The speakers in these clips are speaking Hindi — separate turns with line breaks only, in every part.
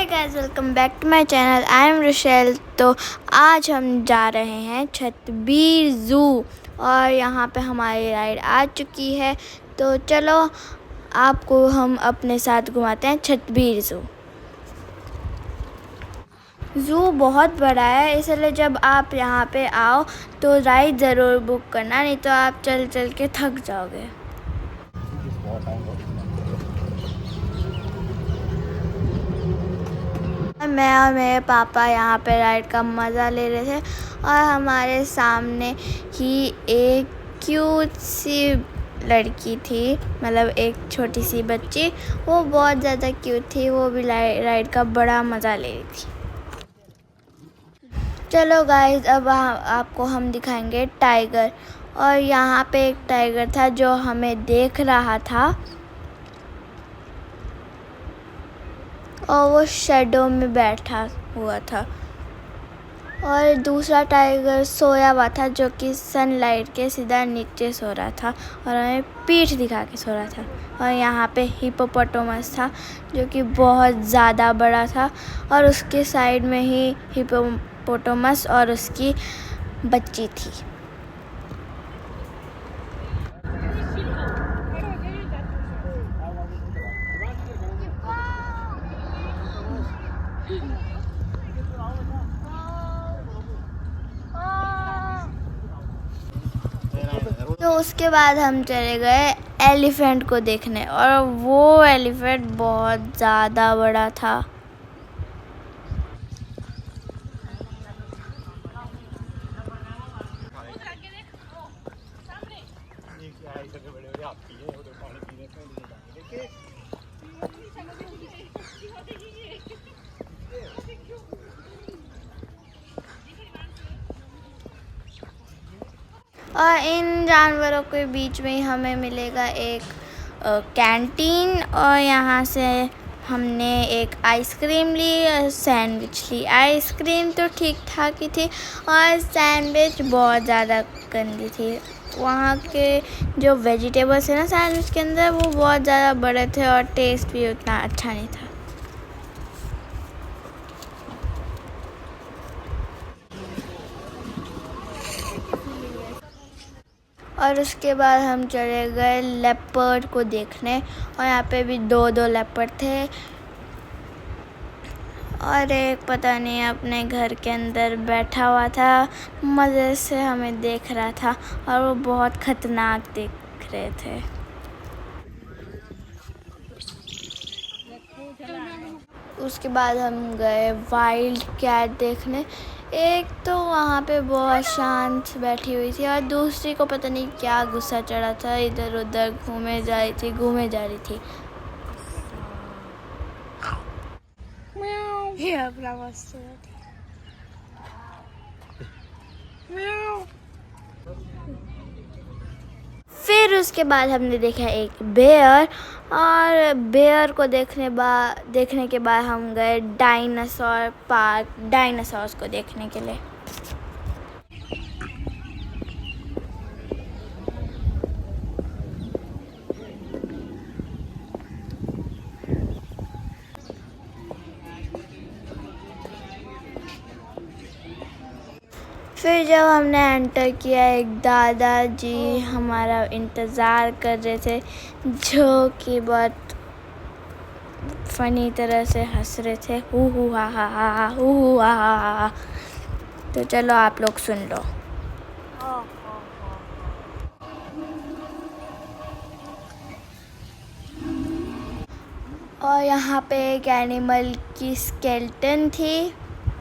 Hi guys, welcome back to my channel. I am Rochelle. तो आज हम जा रहे हैं छतबीर ज़ू और यहाँ पे हमारी राइड आ चुकी है। तो चलो आपको हम अपने साथ घुमाते हैं छतबीर ज़ू। ज़ू बहुत बड़ा है, इसलिए जब आप यहाँ पे आओ तो राइड ज़रूर बुक करना, नहीं तो आप चल चल के थक जाओगे। मैं और मेरे पापा यहाँ पे राइड का मज़ा ले रहे थे और हमारे सामने ही एक क्यूट सी लड़की थी, मतलब एक छोटी सी बच्ची। वो बहुत ज़्यादा क्यूट थी, वो भी राइड का बड़ा मज़ा ले रही थी। चलो गाइस, अब आपको हम दिखाएंगे टाइगर। और यहाँ पे एक टाइगर था जो हमें देख रहा था और वो शैडो में बैठा हुआ था। और दूसरा टाइगर सोया हुआ था जो कि सनलाइट के सीधा नीचे सो रहा था और हमें पीठ दिखा के सो रहा था। और यहाँ पे हिप्पोपोटामस था जो कि बहुत ज़्यादा बड़ा था और उसके साइड में ही हिप्पोपोटामस और उसकी बच्ची थी। तो उसके बाद हम चले गए एलिफेंट को देखने और वो एलिफेंट बहुत ज़्यादा बड़ा था। और इन जानवरों के बीच में ही हमें मिलेगा एक कैंटीन और यहाँ से हमने एक आइसक्रीम ली, सैंडविच ली। आइसक्रीम तो ठीक ठाक ही थी और सैंडविच बहुत ज़्यादा गंदी थी। वहाँ के जो वेजिटेबल्स है ना सैंडविच के अंदर, वो बहुत ज़्यादा बड़े थे और टेस्ट भी उतना अच्छा नहीं था। और उसके बाद हम चले गए लेपर्ड को देखने और यहाँ पे भी दो लेपर्ड थे और एक पता नहीं अपने घर के अंदर बैठा हुआ था, मज़े से हमें देख रहा था और वो बहुत खतरनाक दिख रहे थे। उसके बाद हम गए वाइल्ड कैट देखने। एक तो वहाँ पे बहुत शांत बैठी हुई थी और दूसरी को पता नहीं क्या गुस्सा चढ़ा था, इधर उधर घूमे जा रही थी। फिर उसके बाद हमने देखा एक बेयर और बेयर को देखने के बाद हम गए डायनासोर पार्क, डायनासोर्स को देखने के लिए। फिर जब हमने एंटर किया, एक दादाजी हमारा इंतज़ार कर रहे थे जो कि बहुत फनी तरह से हंस रहे थे, हु हा हा, हु हा हा। तो चलो आप लोग सुन लो। और यहाँ पे एक एनिमल की स्केलेटन थी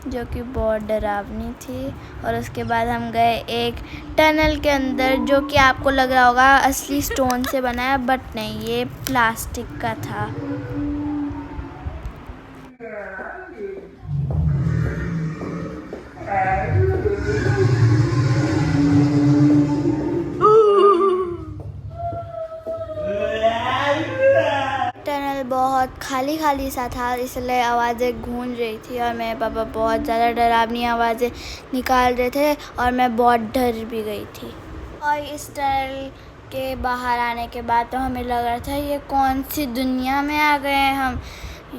जो कि बहुत डरावनी थी। और उसके बाद हम गए एक टनल के अंदर जो कि आपको लग रहा होगा असली स्टोन से बना है, बट नहीं, ये प्लास्टिक का था। बहुत खाली सा था, इसलिए आवाज़ें गूंज रही थी और मेरे पापा बहुत ज़्यादा डरावनी आवाज़ें निकाल रहे थे और मैं बहुत डर भी गई थी। और इस टनल के बाहर आने के बाद तो हमें लग रहा था ये कौन सी दुनिया में आ गए हैं हम।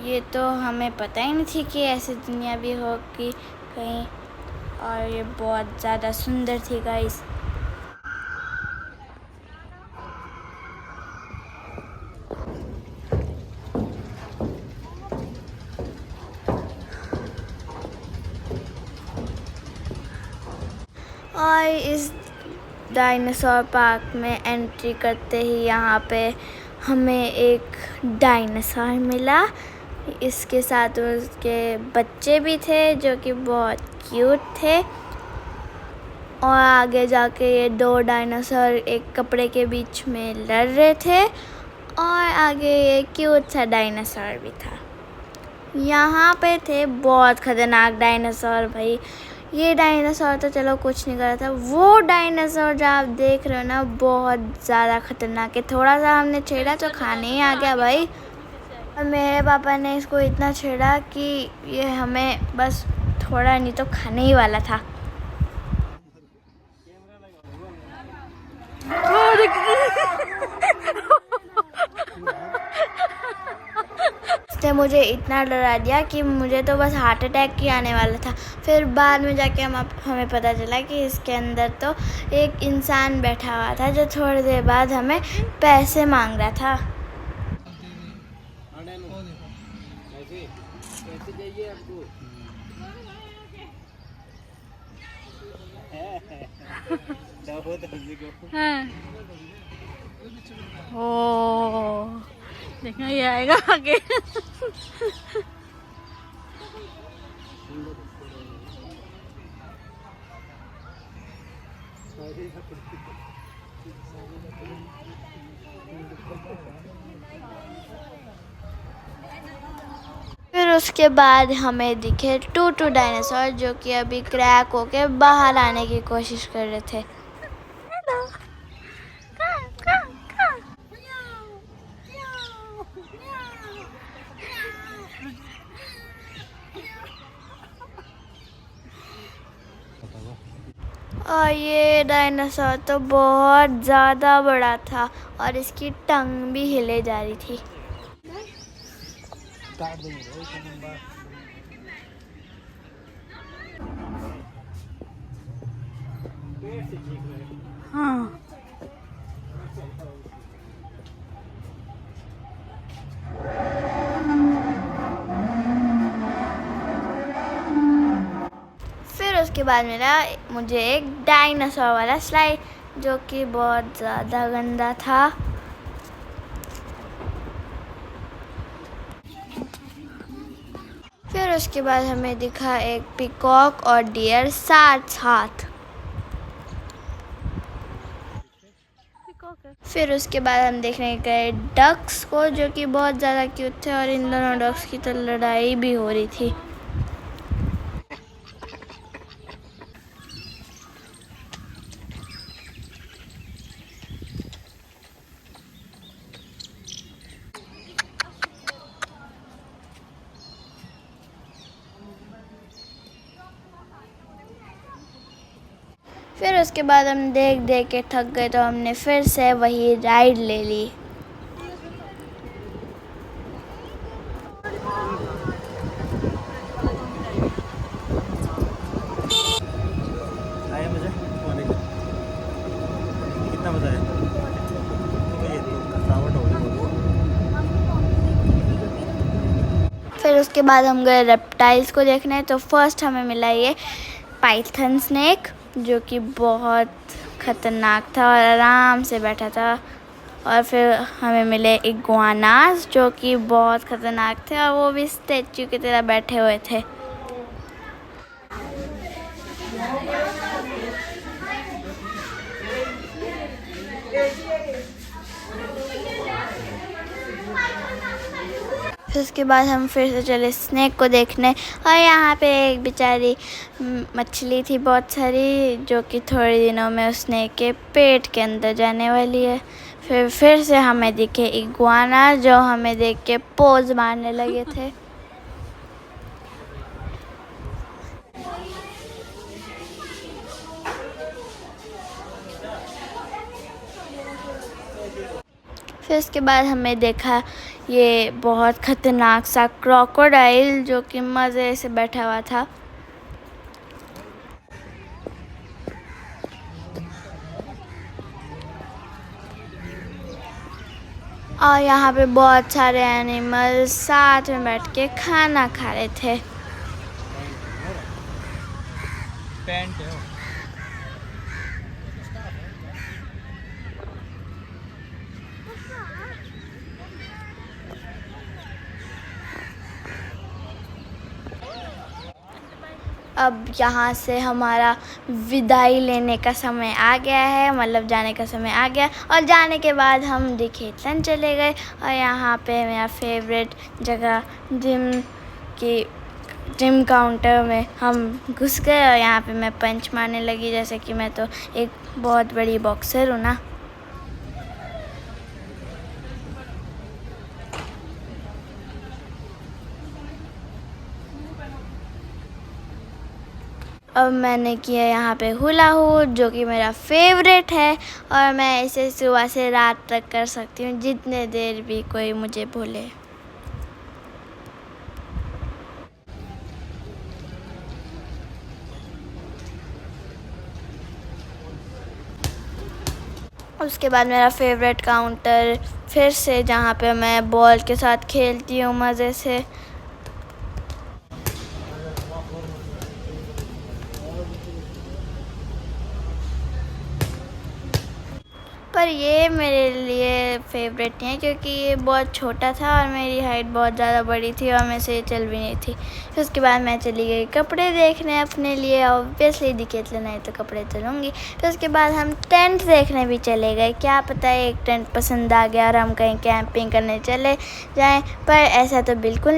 ये तो हमें पता ही नहीं थी कि ऐसी दुनिया भी होगी कहीं, और ये बहुत ज़्यादा सुंदर थी गाइस। और इस डायनासोर पार्क में एंट्री करते ही यहाँ पे हमें एक डायनासोर मिला। इसके साथ उसके बच्चे भी थे जो कि बहुत क्यूट थे। और आगे जाके ये दो डायनासोर एक कपड़े के बीच में लड़ रहे थे, और आगे ये क्यूट सा डायनासोर भी था। यहाँ पे थे बहुत खतरनाक डायनासोर भाई। ये डायनासोर तो चलो कुछ नहीं कर रहा था, वो डायनासोर जो आप देख रहे हो ना बहुत ज़्यादा खतरनाक है। थोड़ा सा हमने छेड़ा तो खाने ही आ गया भाई। और मेरे पापा ने इसको इतना छेड़ा कि ये हमें बस थोड़ा नहीं तो खाने ही वाला था। उसने मुझे इतना डरा दिया कि मुझे तो बस हार्ट अटैक ही आने वाला था। फिर बाद में जाके हमें पता चला कि इसके अंदर तो एक इंसान बैठा हुआ था जो थोड़ी देर बाद हमें पैसे मांग रहा था।
हाँ। ओ देखना ये आएगा आगे।
फिर उसके बाद हमें दिखे टू डायनासोर जो कि अभी क्रैक होके बाहर आने की कोशिश कर रहे थे। और ये डायनासोर तो बहुत ज़्यादा बड़ा था और इसकी टंग भी हिले जा रही थी।
हाँ
फिर उसके बाद मिला मुझे एक डायनासोर वाला स्लाइड जो कि बहुत ज़्यादा गंदा था। फिर उसके बाद हमें दिखा एक पीकॉक और डियर साथ साथ। फिर उसके बाद हम देखने गए डक्स को जो कि बहुत ज़्यादा क्यूट थे, और इन दोनों डक्स की तो लड़ाई भी हो रही थी। फिर उसके बाद हम देख देख के थक गए तो हमने फिर से वही राइड ले ली।
आया मजा? कितना मजा आया? थकावट हो गई।
फिर उसके बाद हम गए रेप्टाइल्स को देखने, तो फर्स्ट हमें मिला ये पाइथन स्नेक जो कि बहुत ख़तरनाक था और आराम से बैठा था। और फिर हमें मिले इग्वानास जो कि बहुत ख़तरनाक थे और वो भी स्टैचू की तरह बैठे हुए थे। फिर उसके बाद हम फिर से चले स्नेक को देखने, और यहाँ पे एक बेचारी मछली थी बहुत सारी जो कि थोड़े दिनों में उस स्नेक के पेट के अंदर जाने वाली है। फिर से हमें दिखे इग्वाना जो हमें देख के पोज मारने लगे थे। फिर उसके बाद हमें देखा ये बहुत खतरनाक सा क्रोकोडाइल जो कि मज़े से बैठा हुआ था। और यहाँ पे बहुत सारे एनिमल्स साथ में बैठ के खाना खा रहे थे।
पैंट है।
अब यहाँ से हमारा विदाई लेने का समय आ गया है, मतलब जाने का समय आ गया। और जाने के बाद हम डिकेथलन चले गए और यहाँ पे मेरा फेवरेट जगह जिम काउंटर में हम घुस गए और यहाँ पे मैं पंच मारने लगी, जैसे कि मैं तो एक बहुत बड़ी बॉक्सर हूँ ना। अब मैंने किया यहाँ पे हुला हुप जो कि मेरा फेवरेट है और मैं इसे सुबह से रात तक कर सकती हूँ जितने देर भी कोई मुझे बोले। उसके बाद मेरा फेवरेट काउंटर फिर से जहाँ पे मैं बॉल के साथ खेलती हूँ मज़े से। पर ये मेरे लिए फेवरेट नहीं है क्योंकि ये बहुत छोटा था और मेरी हाइट बहुत ज़्यादा बड़ी थी और मैं से चल भी नहीं थी। फिर उसके बाद मैं चली गई कपड़े देखने अपने लिए, ऑब्वियसली डिकेथलन आई तो कपड़े तो लूँगी। फिर उसके बाद हम टेंट देखने भी चले गए, क्या पता एक टेंट पसंद आ गया और हम कहीं कैंपिंग करने चले जाएँ, पर ऐसा तो बिल्कुल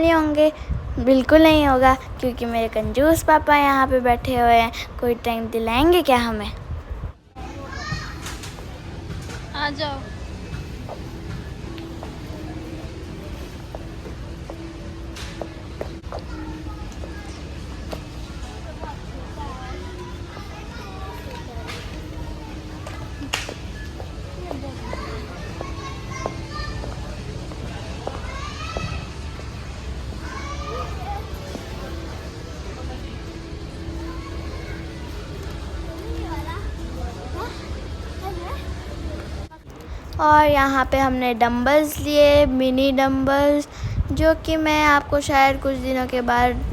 नहीं होगा क्योंकि मेरे कंजूस पापा यहाँ पे बैठे हुए हैं। कोई टेंट दिलाएंगे क्या हमें?
आ जाओ।
और यहाँ पे हमने डंबल्स लिए, मिनी डंबल्स, जो कि मैं आपको शायद कुछ दिनों के बाद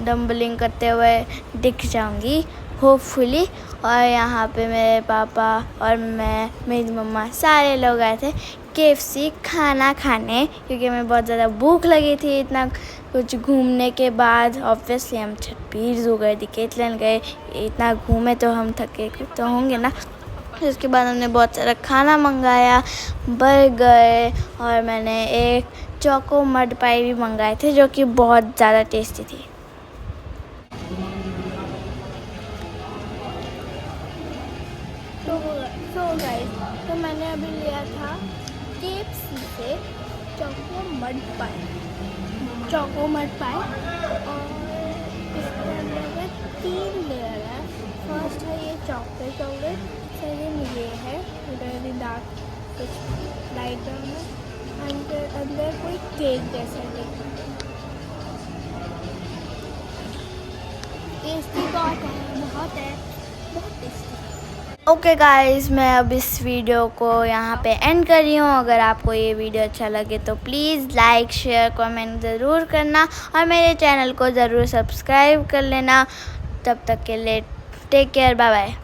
डंबलिंग करते हुए दिख जाऊंगी होपफुली। और यहाँ पे मेरे पापा और मैं, मेरी मम्मा, सारे लोग आए थे KFC खाना खाने क्योंकि हमें बहुत ज़्यादा भूख लगी थी। इतना कुछ घूमने के बाद ऑब्वियसली हम छब्बीस हो गए, डिकेथलन गए, इतना घूमे तो हम थके तो होंगे ना। उसके बाद हमने बहुत सारा खाना मंगाया, बर्गर, और मैंने एक चोको मड पाई भी मंगाए थे जो कि बहुत ज़्यादा टेस्टी थी। तो गाइस, तो मैंने अभी लिया था KFC से चोको मड पाई और इसके अंदर 3 लेयर है। फर्स्ट है ये चॉकलेट, सेकंड ये है वेरी डार्क कुछ लाइट ब्राउन है, अंदर कोई केक जैसा टेस्टी बहुत है बहुत टेस्टी। ओके गाइस, मैं अब इस वीडियो को यहाँ पे एंड कर रही हूँ। अगर आपको ये वीडियो अच्छा लगे तो प्लीज़ लाइक, शेयर, कमेंट ज़रूर करना और मेरे चैनल को ज़रूर सब्सक्राइब कर लेना। तब तक के लिए टेक केयर, बाय बाय।